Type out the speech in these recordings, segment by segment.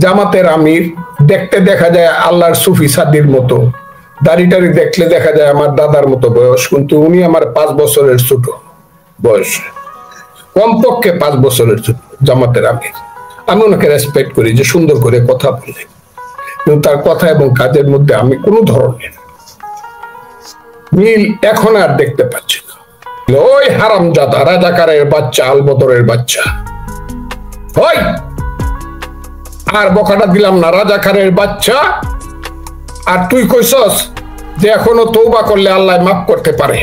জামাতের আমির, দেখতে দেখা যায় আল্লাহর সুফি সাদির মতো, দাড়িটারি দেখলে দেখা যায় আমার দাদার মতো বয়স, কিন্তু উনি আমার 5 বছরের ছোট বয়স, কমপক্ষে 5 বছরের ছোট জামাতের আমির। আমি ওনাকে রেসপেক্ট করি যে সুন্দর করে কথা বলে, কিন্তু তার কথা এবং কাজের মধ্যে আমি কোনো ধরনের মিল এখন আর দেখতে পাচ্ছি না। ওই হারামজাদা রাজাকারের বাচ্চা, আলবদরের বাচ্চা, ওই আর বকাটা দিলাম না, রাজাকারের বাচ্চা। আর তুই কইছস যে এখনো তওবা করলে আল্লাহ মাফ করতে পারে,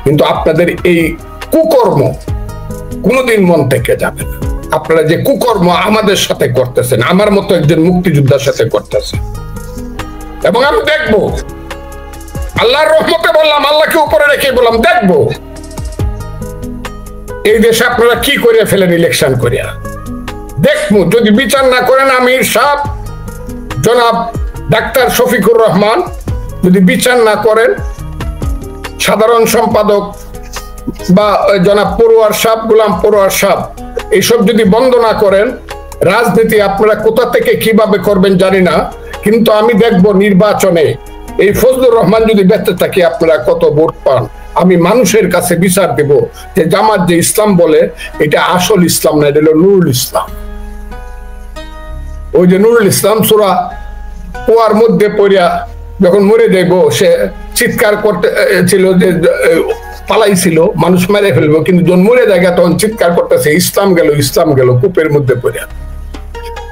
কিন্তু আপনাদের এই কুকর্ম কোনোদিন মন থেকে যাবে না। আপনারা যে কুকর্ম আমাদের সাথে করতেছেন, আমার মতো একজন মুক্তিযোদ্ধার সাথে করতেছেন, এবং আমি দেখবো, আল্লাহর রহমতে বললাম, আল্লাহকে উপরে রেখে বললাম, দেখবো এই দেশে আপনারা কি করে ফেলেন ইলেকশন করিয়া। দেখবো যদি বিচার না করেন আমির সাহেব জনাব ডাক্তার শফিকুর রহমান, যদি বিচার না করেন সাধারণ সম্পাদক বা জনাব পড়ুয়ার সাহেব, গোলাম পড়ুয়ার সাহেব, এইসব যদি বন্ধ না করেন, রাজনীতি আপনারা কোথা থেকে কিভাবে করবেন জানি না, কিন্তু আমি দেখবো নির্বাচনে এই ফজলুর রহমান যদি বেঁচে থাকে আপনারা কত ভোট পান। আমি মানুষের কাছে বিচার দেব যে জামাত যে ইসলাম বলে এটা আসল ইসলাম না, এটা হলো নুরুল ইসলাম। ওই যে নুরুল ইসলাম সূরা কুয়ার মধ্যে পড়িয়া যখন মরে যাইব, সে চিৎকার করতে ছিল যে পালাইছিল, মানুষ মেরে ফেলবো, কিন্তু যখন মরে যায় তখন চিৎকার করতেছে ইসলাম গেল, ইসলাম গেল, কূপের মধ্যে পড়িয়া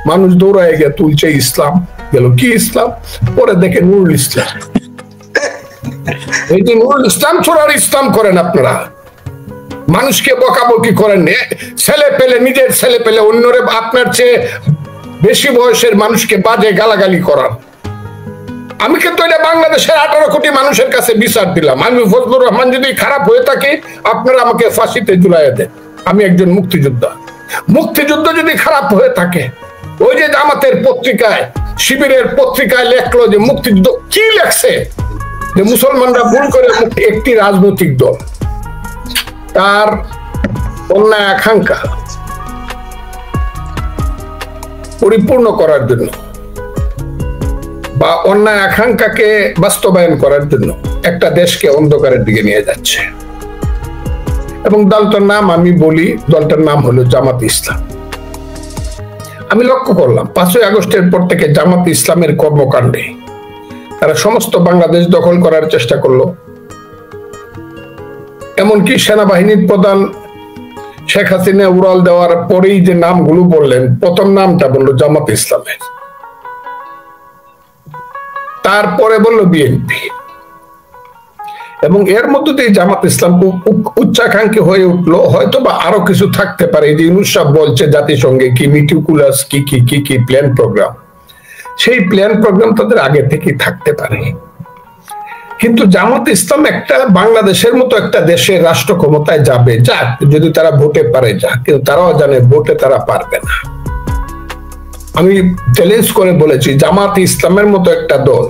মানুষ দৌড়ায় গিয়ে তুলছে ইসলাম গেল, কি ইসলাম? পরে দেখে নুরুল ইসলাম। এই যে নুরুল ইসলাম ছোড়ার ইসলাম করেন আপনারা, মানুষকে বকাবকি করেন, ছেলে পেলে, নিজের ছেলে পেলে অন্যরে আপনার চেয়ে বেশি বয়সের মানুষকে বাজে গালাগালি করান। আমি কিন্তু এটা বাংলাদেশের 18 কোটি মানুষের কাছে বিচার দিলাম। আমি ফজলুর রহমান যদি খারাপ হয়ে থাকে আপনারা আমাকে ফাঁসিতে ঝুলাইয়া দেন, আমি একজন মুক্তিযোদ্ধা। মুক্তিযুদ্ধ যদি খারাপ হয়ে থাকে, ওই যে জামাতের পত্রিকায়, শিবিরের পত্রিকায় লেখলো যে মুক্তিযুদ্ধ, কি লেখছে যে মুসলমানরা ভুল করে একটি রাজনৈতিক দল তার অন্যায় আকাঙ্ক্ষা পরিপূর্ণ করার জন্য বা অন্যায় আকাঙ্ক্ষাকে বাস্তবায়ন করার জন্য একটা দেশকে অন্ধকারের দিকে নিয়ে যাচ্ছে। এবং দলটার নাম আমি বলি, দলটার নাম হলো জামাত ইসলাম। আমি লক্ষ্য করলাম 5ই আগস্টের পর থেকে জামাত ইসলামের কর্মকাণ্ডে তারা সমস্ত বাংলাদেশ দখল করার চেষ্টা করলো। এমনকি সেনাবাহিনীর প্রধান শেখ হাসিনা উড়াল দেওয়ার পরেই যে নামগুলো বললেন, প্রথম নামটা বললো জামাত ইসলামের, তারপরে বললো বিএনপি, এবং এর মধ্যে দিয়ে জামাত ইসলাম খুব উচ্চাকাঙ্ক্ষী হয়ে উঠলো। হয়তো বা আরো কিছু থাকতে পারে, যে ইউনুস সাহেব বলছে জাতিসংঘে কি মিটিকুলাস কি প্ল্যান প্রোগ্রাম, সেই প্ল্যান প্রোগ্রাম তাদের আগে থেকে থাকতে পারে। কিন্তু জামাত ইসলাম একটা বাংলাদেশের মতো একটা দেশের রাষ্ট্র ক্ষমতায় যাবে, যাক, যদি তারা ভোটে পারে যাক, কিন্তু তারাও জানে ভোটে তারা পারবে না। আমি চ্যালেঞ্জ করে বলেছি, জামাত ইসলামের মতো একটা দল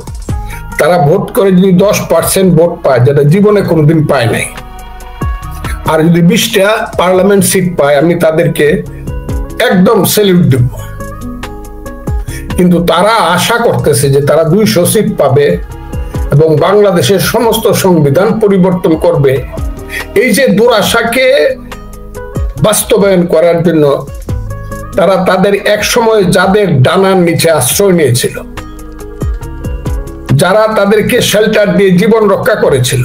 তারা ভোট করে যদি 10% ভোট পায়, যেটা জীবনে কোনোদিন পায় নাই, আর যদি 20টা পার্লামেন্ট সিট পায়, আমি তাদেরকে একদম স্যালুট দেব। কিন্তু তারা আশা করতেছে যে তারা 200 সিট পাবে এবং বাংলাদেশের সমস্ত সংবিধান পরিবর্তন করবে। এই যে দুরাশাকে বাস্তবায়ন করার জন্য তারা তাদের এক সময় যাদের ডানার নিচে আশ্রয় নিয়েছিল, যারা তাদেরকে শেল্টার দিয়ে জীবন রক্ষা করেছিল,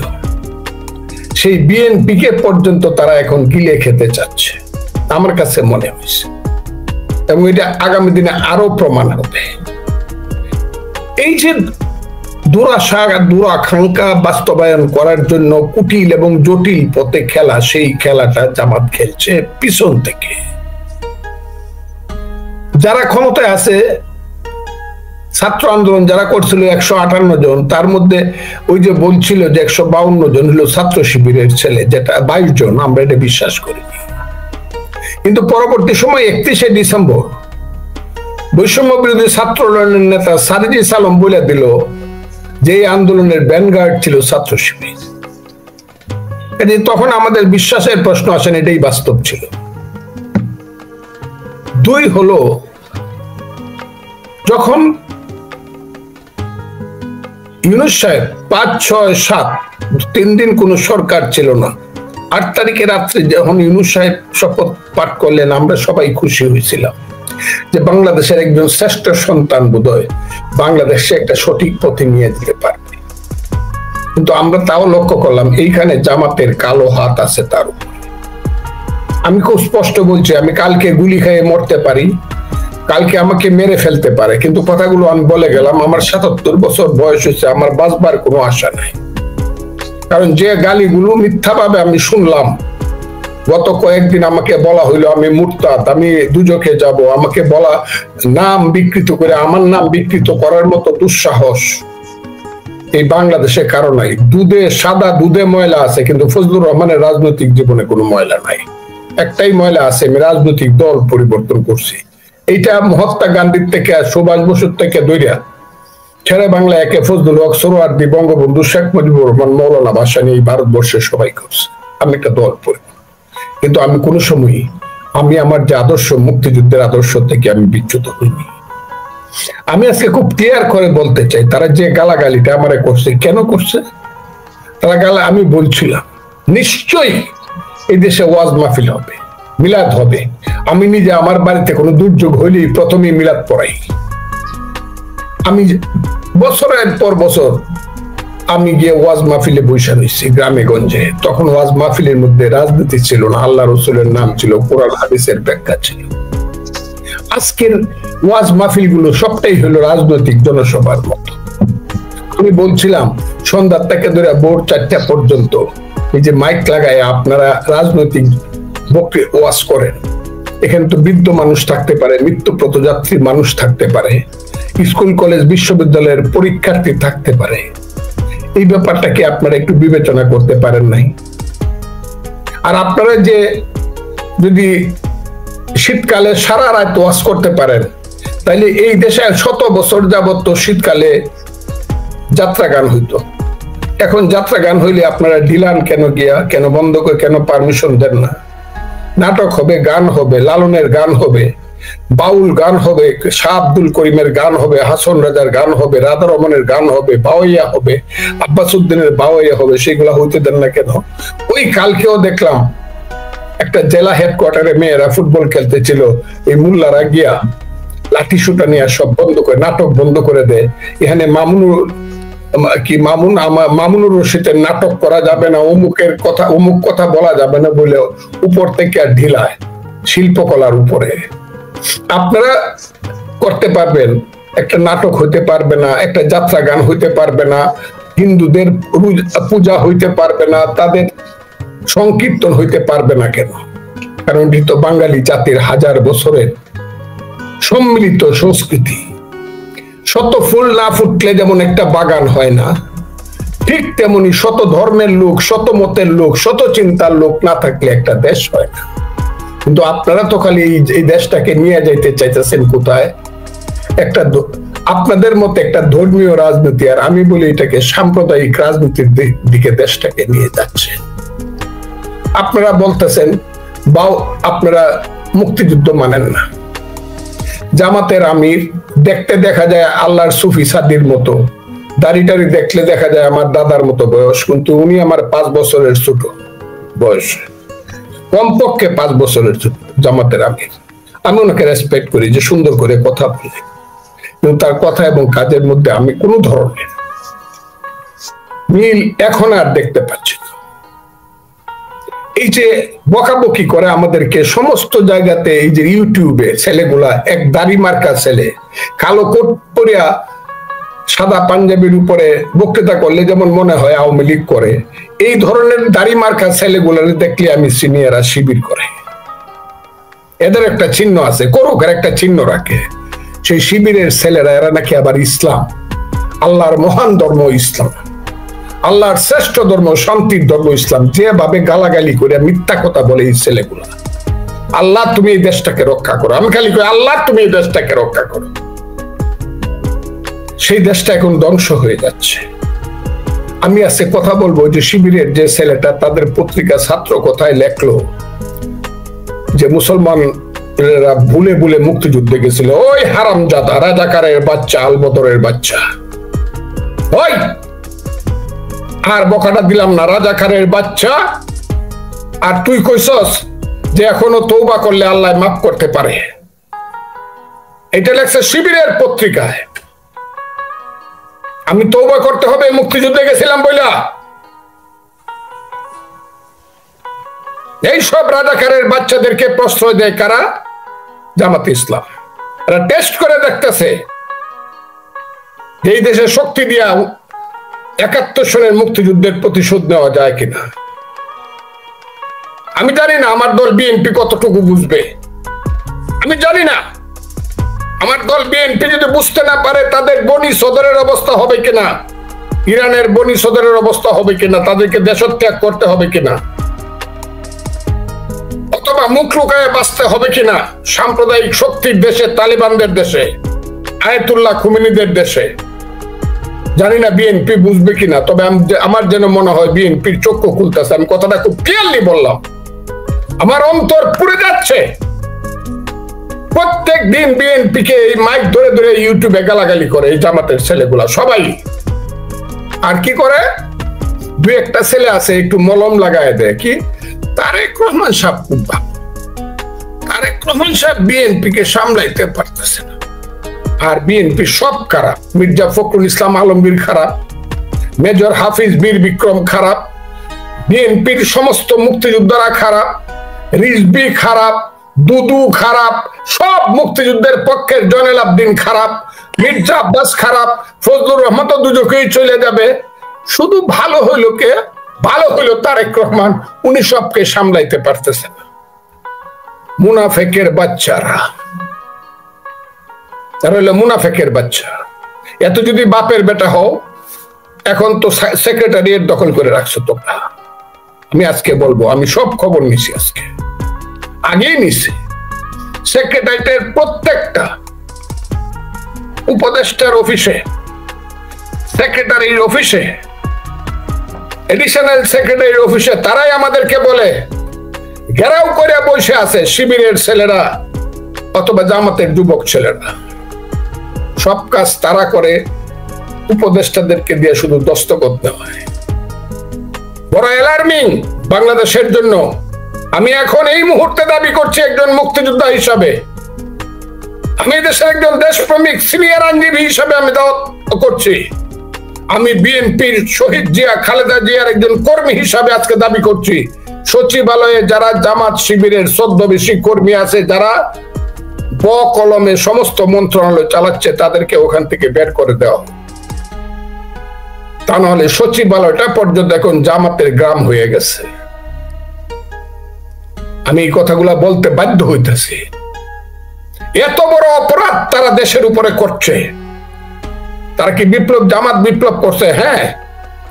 সেই বিএনপিকে পর্যন্ত তারা এখন গিলে খেতে চাচ্ছে, আমার কাছে মনে হয়েছে। এবং এটা আগামী দিনে আরো প্রমাণ হবে। এই যে দুরাশা, দুরাকাঙ্ক্ষা বাস্তবায়ন করার জন্য কুটিল এবং জটিল পথে খেলা, সেই খেলাটা জামাত খেলছে পিছন থেকে। যারা ক্ষমতায় আছে, ছাত্র আন্দোলন যারা করছিল 158 জন, তার মধ্যে ওই যে বলছিল যে 152 জন হলো ছাত্র শিবিরের ছেলে, যেটা 22 জন, আমরা এটা বিশ্বাস করিনি। কিন্তু পরবর্তী সময় 31শে ডিসেম্বর বৈষম্য বিরোধী ছাত্র আন্দোলনের নেতা সারিজি সালাম বলে দিল যে এই আন্দোলনের ভ্যানগার্ড ছিল ছাত্র শিবির। তখন আমাদের বিশ্বাসের প্রশ্ন আসেন, এটাই বাস্তব ছিল। 2 হলো যখন ইউনূস সাহেব 5, 6, 7 3 দিন কোন সরকার ছিল না, 8 তারিখে রাত্রে যখন ইউনূস সাহেব শপথ পাঠ করলেন, আমরা সবাই খুশি হয়েছিলাম যে বাংলাদেশের একজন শ্রেষ্ঠ সন্তান বোধহয় বাংলাদেশে একটা সঠিক পথে নিয়ে যেতে পারবে। কিন্তু আমরা তাও লক্ষ্য করলাম এইখানে জামাতের কালো হাত আছে তার উপর। আমি খুব স্পষ্ট বলছি, আমি কালকে গুলি খেয়ে মরতে পারি, কালকে আমাকে মেরে ফেলতে পারে, কিন্তু কথাগুলো আমি বলে গেলাম। আমার 77 বছর বয়স হয়েছে, আমার বাঁচবার কোনো আশা নাই। কারণ যে গালিগুলো মিথ্যাভাবে আমি শুনলাম, গত কয়েকদিন আমাকে বলা হইলো আমি মুরতাদ, আমি দুজকে যাব, আমাকে বলা নাম বিকৃত করে, আমার নাম বিকৃত করার মতো দুঃসাহস এই বাংলাদেশে কারো নাই। দুধে সাদা, দুধে ময়লা আছে, কিন্তু ফজলুর রহমানের রাজনৈতিক জীবনে কোনো ময়লা নাই। একটাই ময়লা আছে, আমি রাজনৈতিক দল পরিবর্তন করছি। এইটা মহাত্মা গান্ধীর থেকে, সুভাষ বসুর থেকে দৈরা ছেড়ে বাংলা একে ফজলুল হক, সোহরাওয়ার্দী, বঙ্গবন্ধু, শেখ মুজিবুর রহমান, মৌলানা ভাসানী এই ভারতবর্ষের সবাই করছে। আমি একটা দল পরিবর্তন, কিন্তু আমি কোনো সময়ই আমি আমার যে আদর্শ, মুক্তিযুদ্ধের আদর্শ থেকে আমি বিচ্যুত হইনি। আমি আজকে খুব ক্লিয়ার করে বলতে চাই, তারা যে গালাগালিটা আমারে করছে, কেন করছে তারা গালা? আমি বলছিলাম নিশ্চয়ই এই দেশে ওয়াজ মাহফিল হবে, মিলাদ হবে। আমি নিজে আমার বাড়িতে কোনো দুর্যোগ হইলেই প্রথমে মিলাদ পড়াই। আমি বছরের পর বছর আমি গিয়ে ওয়াজ মাহফিলে বৈশা রয়েছি গ্রামে গঞ্জে। তখন ওয়াজ মাহফিলের মধ্যে রাজনীতি ছিল না, আল্লাহ রসুলের নাম ছিল, কোরআন হাদিসের ব্যাখ্যা ছিল। আজকের ওয়াজ মাহফিল গুলো সবটাই হলো রাজনৈতিক জনসভার মতো। আমি বলছিলাম সন্ধ্যার থেকে ধরে ভোর 4টা পর্যন্ত এই যে মাইক লাগায় আপনারা রাজনৈতিক বক্তৃতা ওয়াজ করেন, এখানে তো বৃদ্ধ মানুষ থাকতে পারে, মৃত্যু পথযাত্রী মানুষ থাকতে পারে, স্কুল কলেজ বিশ্ববিদ্যালয়ের পরীক্ষার্থী থাকতে পারে। এই ব্যাপারটাকে আপনারা একটু বিবেচনা করতে পারেন নাই? আর আপনারা যে যদি শীতকালে সারা রাত ওয়াজ করতে পারেন, তাইলে এই দেশে 100 বছর যাবত শীতকালে যাত্রা গান হইতো। এখন যাত্রা গান হইলে আপনারা ডিলান কেন গিয়া, কেন বন্ধ করে, কেন পারমিশন দেন না? নাটক হবে, গান হবে, লালনের গান হবে, বাউল গান হবে, শাহ আব্দুল করিমের গান হবে, হাসন রাজার গান হবে, রাধা রমনের গান হবে, বাওয়াইয়া হবে, আব্বাস উদ্দিনের বাওয়াইয়া হবে, সেগুলা হইতে দেন না কেন? ওই কালকেও দেখলাম একটা জেলা হেডকোয়ার্টারে মেয়েরা ফুটবল খেলতেছিল, এই মুল্লারা গিয়া লাঠি সুটা নিয়ে সব বন্ধ করে, নাটক বন্ধ করে দেয়। এখানে মামুনুর রশিদের নাটক করা যাবে না, অমুকের কথা, অমুক কথা বলা যাবে না বলে উপর থেকে আর ঢিলায় শিল্পকলার উপরে। আপনারা করতে পারবেন, একটা নাটক হইতে পারবে না, একটা যাত্রা গান হইতে পারবে না, হিন্দুদের পূজা হইতে পারবে না, তাদের সংকীর্তন হইতে পারবে না কেন? কারণ এটি তো বাঙালি জাতির হাজার বছরের সম্মিলিত সংস্কৃতি। শত ফুল না ফুটলে যেমন একটা বাগান হয় না, ঠিক তেমনি শত ধর্মের লোক, শত মতের লোক, শত চিন্তার লোক না থাকলে একটা দেশ হয় না। কিন্তু আপনারা তো খালি এই দেশটাকে নিয়ে যাইতে চাইতেছেন কোথায়? একটা আপনাদের মতো একটা ধর্মীয় রাজনীতি, আর আমি বলি এটাকে সাম্প্রদায়িক রাজনীতির দিকে দেশটাকে নিয়ে যাচ্ছে। আপনারা বলতেছেন আপনারা মুক্তিযুদ্ধ মানেন না। জামাতের আমির দেখতে দেখা যায় আল্লাহর সুফি সাদির মতো, দাড়িটারি দেখলে দেখা যায় আমার দাদার মতো বয়স, কিন্তু উনি আমার 5 বছরের ছোট বয়স, কমপক্ষে 5 বছরের ছোট জামাতের আমির। আমি ওনাকে রেসপেক্ট করি যে সুন্দর করে কথা বলে, কিন্তু তার কথা এবং কাজের মধ্যে আমি কোনো ধরনের মিল এখন আর দেখতে পাচ্ছি না। এই যে বকাবকি করে আমাদেরকে সমস্ত জায়গাতে, এই যে ইউটিউবে ছেলেগুলা, এক দাড়ি মার্কা ছেলে কালো কোট পরিয়া সাদা পাঞ্জাবির উপরে বক্তৃতা করলে যেমন মনে হয় আওয়ামী লীগ করে, এই ধরনের দাড়ি মার্কা ছেলেগুলার দেখলে আমি সিনিয়ররা শিবির করে। এদের একটা চিহ্ন আছে, করুক, একটা চিহ্ন রাখে। সেই শিবিরের ছেলেরা এরা নাকি আবার ইসলাম, আল্লাহর মহান ধর্ম ইসলাম, আল্লাহর শ্রেষ্ঠ ধর্ম, শান্তির ধর্ম ইসলাম, যেভাবে গালাগালি করে মিথ্যা কথা বলে এই ছেলেগুলা। আল্লাহ তুমি এই দেশটাকে রক্ষা করো, আমি খালি কই আল্লাহ তুমি এই দেশটাকে রক্ষা করো। সেই দেশটা এখন ধ্বংস হয়ে যাচ্ছে। আমি আজকে কথা বলবো যে শিবিরের যে ছেলেটা তাদের পত্রিকা ছাত্র কোথায় লেখলো যে মুসলমান ভুলে ভুলে মুক্তিযুদ্ধে গেছিল। ওই হারামজাদা রাজাকারের বাচ্চা, আলবদরের বাচ্চা। ওই আর বকাটা দিলাম না, রাজাকারের বাচ্চা। আর তুই কইছস যে এখনো তওবা করলে আল্লাহ মাফ করতে পারে। এটা লেখছে শিবিরের পত্রিকায়। আমি তওবা করতে হবে মুক্তিযুদ্ধে গেছিলাম বইলা? এইসব রাজাকারের বাচ্চাদেরকে প্রশ্রয় দেয় কারা? জামাতে ইসলাম। এরা টেস্ট করে দেখতেছে এই দেশে শক্তি দিয়া ৭১ সনের মুক্তিযুদ্ধের প্রতিশোধ নেওয়া যায় কিনা। আমি জানি না আমার দল বিএনপি কতটুকু বুঝবে, আমি জানি না। আমার দল বিএনপি যদি বুঝতে না পারে তাদের বনি সদরের অবস্থা হবে কিনা, ইরানের বনি সদরের অবস্থা হবে কিনা, তাদেরকে দেশত্যাগ করতে হবে কিনা, অথবা মুখ লুকায়ে বাঁচতে হবে কিনা সাম্প্রদায়িক শক্তির দেশে, তালিবানদের দেশে, আয়াতুল্লাহ খুমেনিদের দেশে। জানি না বিএনপি বুঝবে কিনা, তবে আমার যেন মনে হয় বিএনপির চক্ষু খুলতেছে। আমি কথাটা খুব ক্লিয়ারলি বললাম, আমার অন্তর পুড়ে যাচ্ছে। প্রত্যেক দিন বিএনপি কে এই মাইক ধরে ধরে ইউটিউবে গালাগালি করে এই জামাতের ছেলেগুলা সবাই। আর কি করে? দুই একটা ছেলে আছে একটু মলম লাগায় দেয়। কি? তারেক রহমান সাহেব খুব ভালো, তারেক রহমান সাহেব বিএনপি কে সামলাইতে পারতেছে না। আর বিএনপি সব খারাপ। মির্জা ফখরুল ইসলাম আলমগীর খারাপ, মেজর হাফিজ বীর বিক্রম খারাপ, বিএনপির সমস্ত মুক্তিযোদ্ধারা খারাপ, রিজভী খারাপ, দুদু খারাপ, সব মুক্তিযুদ্ধের পক্ষের জয়নাল আবদিন খারাপ, মির্জা আব্বাস খারাপ, ফজলুর রহমান তো দুজকেই চলে যাবে। শুধু ভালো হইল কে? ভালো হইল তারেক রহমান। উনি সবকে সামলাইতে পারতেছেন। মুনাফেকের বাচ্চারা, তারা হইলো মুনাফেকের বাচ্চা। এত যদি বাপের বেটা হও, এখন তো সেক্রেটারিয়েট দখল করে রাখছো তোমরা। আমি আজকে বলবো, আমি সব খবর নিছি, আজকে আগেই নিছি। সেক্রেটারিয়েটের প্রত্যেকটা উপদেষ্টার অফিসে, সেক্রেটারির অফিসে, এডিশনাল সেক্রেটারির অফিসে তারাই আমাদেরকে বলে ঘেরাও করে বসে আছে শিবিরের ছেলেরা অথবা জামাতের যুবক ছেলেরা। সব কাজ তারা করে, উপদেষ্টাদেরকে দিয়ে শুধু দস্তখত দেওয়া হয়। বড় অ্যালার্মিং বাংলাদেশের জন্য। আমি এখন এই মুহূর্তে দাবি করছি একজন মুক্তিযোদ্ধা হিসাবে, আমি দেশের একজন দেশপ্রেমিক সিনিয়র আইনজীবী হিসাবে আমি দাওয়াত করছি। আমি বিএনপির শহীদ জিয়া খালেদা জিয়ার একজন কর্মী হিসাবে আজকে দাবি করছি, সচিবালয়ে যারা জামাত শিবিরের ছদ্মবেশী কর্মী আছে, যারা কলমে সমস্ত মন্ত্রণালয় চালাচ্ছে, তাদেরকে ওখান থেকে বের করে দেওয়া। তা নাহলে সচিবালয়টা পর্যন্ত এখন জামাতের গ্রাম হয়ে গেছে। আমি এই কথাগুলা বলতে বাধ্য হইতেছি। এত বড় অপরাধ তারা দেশের উপরে করছে। তারা কি বিপ্লব, জামাত বিপ্লব করছে? হ্যাঁ,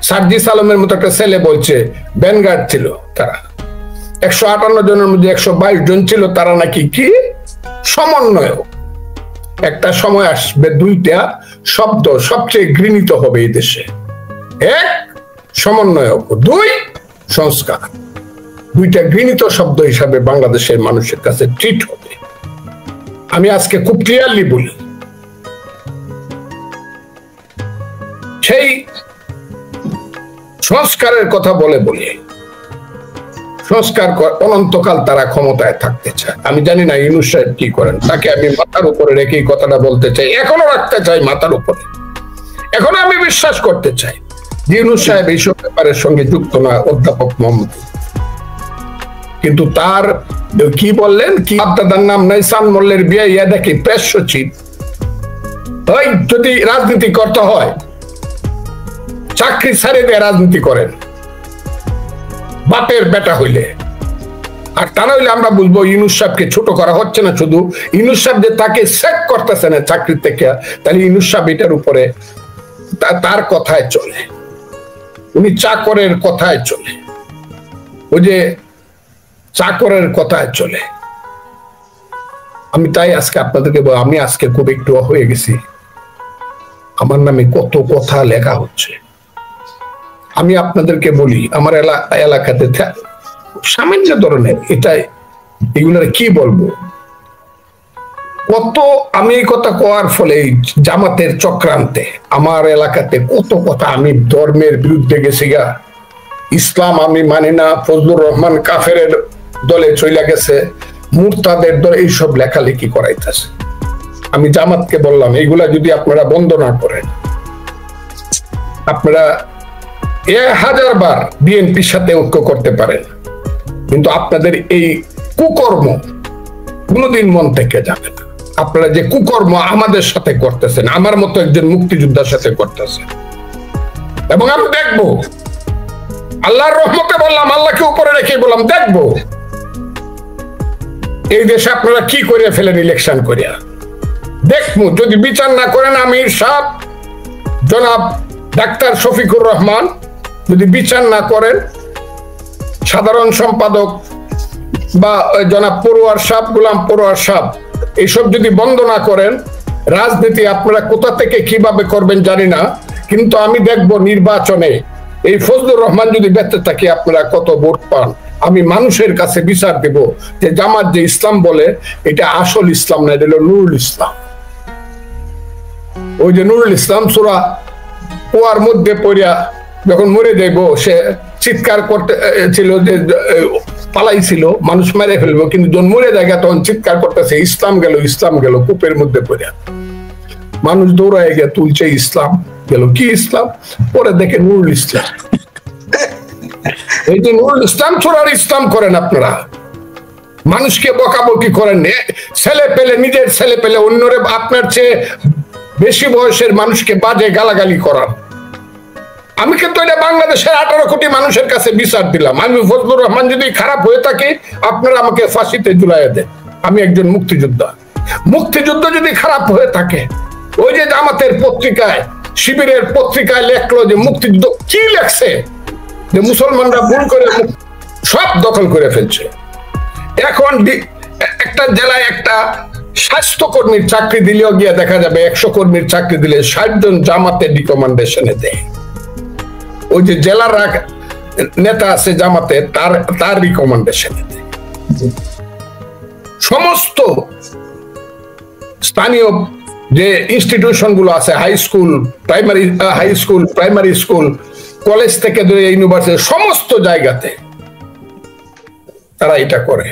সার্জিস আলমের মতো একটা ছেলে বলছে ব্যানগার্ড ছিল তারা। 158 জনের মধ্যে 122 জন ছিল তারা নাকি কি সমন্বয়ক। একটা সময় আসবে দুইটা শব্দ সবচেয়ে ঘৃণিত হবে এই দেশে, এক সমন্বয়ক, দুই সংস্কার। দুইটা ঘৃণিত শব্দ হিসাবে বাংলাদেশের মানুষের কাছে ট্রিট হবে। আমি আজকে খুব ক্লিয়ারলি বলি, সেই সংস্কারের কথা বলে সংস্কার অনন্তকাল তারা ক্ষমতায় থাকতে চায়। আমি জানি না ইউনূস সাহেব কি করেন, তাকে আমি মাথার উপরে রেখে কথাটা বলতে চাই, এখনো রাখতে চাই মাথার উপরে। এখনো আমি বিশ্বাস করতে চাই যে ইউনূস সাহেব এইসব ব্যাপারের সঙ্গে যুক্ত না, অধ্যাপক মোহাম্মদ। কিন্তু তার কি বললেন, কি আপনার নাম নাইসান মোল্লের বিয়ে, ইয়া দেখি প্রেস সচিব। ওই যদি রাজনীতি করতে হয় চাকরি ছাড়ে দিয়ে রাজনীতি করেন বাপের বেটা হইলে। আর তা নইলে আমরা বুঝবো ইউনূস সাহেবকে ছোট করা হচ্ছে না, শুধু ইউনূস সাহেব যে তাকে সেট করতেছে না চাকরি থেকে, তাহলে ইউনূস সাহেব এটার উপরে তার কথায় চলে, উনি চাকরের কথায় চলে, ওই যে চাকরের কথায় চলে। আমি তাই আজকে আপনাদেরকে আমি আজকে খুব একটু হয়ে গেছি, আমার নামে কত কথা লেখা হচ্ছে। আমি আপনাদেরকে বলি, আমার এলাকাতে সামান্য ধরনের এটাই, এগুলোর কি বলবো, কত আমি এই কথা কোয়ার ফলে জামাতের চক্রান্তে আমার এলাকাতে কত কথা আমি ধর্মের বিরুদ্ধে গেছি গা, ইসলাম আমি মানি না, ফজলুর রহমান কাফেরের দলে চলে গেছে, মুরতাদের দলে, এইসব লেখালেখি করাইতেছে। আমি জামাতকে বললাম এইগুলা যদি আপনারা বন্ধ না করেন, আপনারা 1000 বার বিএনপির সাথে ঐক্য করতে পারেন, কিন্তু আপনাদের এই কুকর্ম কোনোদিন মন থেকে যাবে না। আপনারা যে কুকর্ম আমাদের সাথে করতেছেন, আমার মতো একজন মুক্তিযোদ্ধার সাথে করতেছেন, এবং আমি দেখবো, আল্লাহর রহমতে বললাম, আল্লাহকে উপরে রেখে বললাম, দেখবো এই দেশে আপনারা কি করে ফেলেন ইলেকশন করিয়া। দেখবো যদি বিচার না করেন, আমির সাহেব জনাব ডাক্তার শফিকুর রহমান যদি বিচার না করেন, সাধারণ সম্পাদক বা জনাব পড়ুয়ার সাহেব, গোলাম পড়ুয়ার সাহেব, এইসব যদি বন্ধ না করেন, রাজনীতি আপনারা কোথা থেকে কিভাবে করবেন জানি না, কিন্তু আমি দেখব নির্বাচনে এই ফজলুর রহমান যদি বেঁচে থাকে আপনারা কত ভোট পান। আমি মানুষের কাছে বিচার দেব যে জামাত যে ইসলাম বলে এটা আসল ইসলাম না, এটা হলো নুরুল ইসলাম। ওই যে নুরুল ইসলাম সূরা কুয়ার মধ্যে পড়িয়া যখন মরে যাইব, সে চিৎকার করতে ছিল যে পালাইছিল, মানুষ মেরে ফেলবো, কিন্তু যখন মরে যায় তখন চিৎকার করতেছে ইসলাম গেল, ইসলাম গেল, কূপের মধ্যে পড়িয়া মানুষ দৌড়ায় গিয়ে তুলছে ইসলাম গেল, কি ইসলাম? পরে দেখে নুরুল ইসলাম। এই যে নুরুল ইসলাম ছোড়ার ইসলাম করেন আপনারা, মানুষকে বকাবকি করেন, ছেলে পেলে, নিজের ছেলে পেলে অন্যরে আপনার চেয়ে বেশি বয়সের মানুষকে বাজে গালাগালি করান। আমি কিন্তু এটা বাংলাদেশের 18 কোটি মানুষের কাছে বিচার দিলাম। আমি ফজলুর রহমান যদি খারাপ হয়ে থাকে, আপনারা আমাকে ফাঁসিতে ঝুলাইয়া দেন, আমি একজন মুক্তিযোদ্ধা। মুক্তিযুদ্ধ যদি খারাপ হয়ে থাকে, ওই যে জামাতের পত্রিকায়, শিবিরের পত্রিকায় লেখলো যে মুক্তিযুদ্ধ, কি লেখছে যে মুসলমানরা ভুল করে সব দখল করে ফেলছে। এখন একটা জেলায় একটা স্বাস্থ্যকর্মীর চাকরি দিলেও গিয়ে দেখা যাবে 100 কর্মীর চাকরি দিলে 60 জন জামাতের রিকমেন্ডেশনে দেয়। ওই যে জেলার নেতা আছে জামাতের, তার রিকমেন্ডেশনে দেয়। সমস্ত স্থানীয় যে ইনস্টিটিউশন গুলো আছে, high school, primary school, college থেকে ধরে ইউনিভার্সিটি, সমস্ত জায়গাতে তারা এটা করে।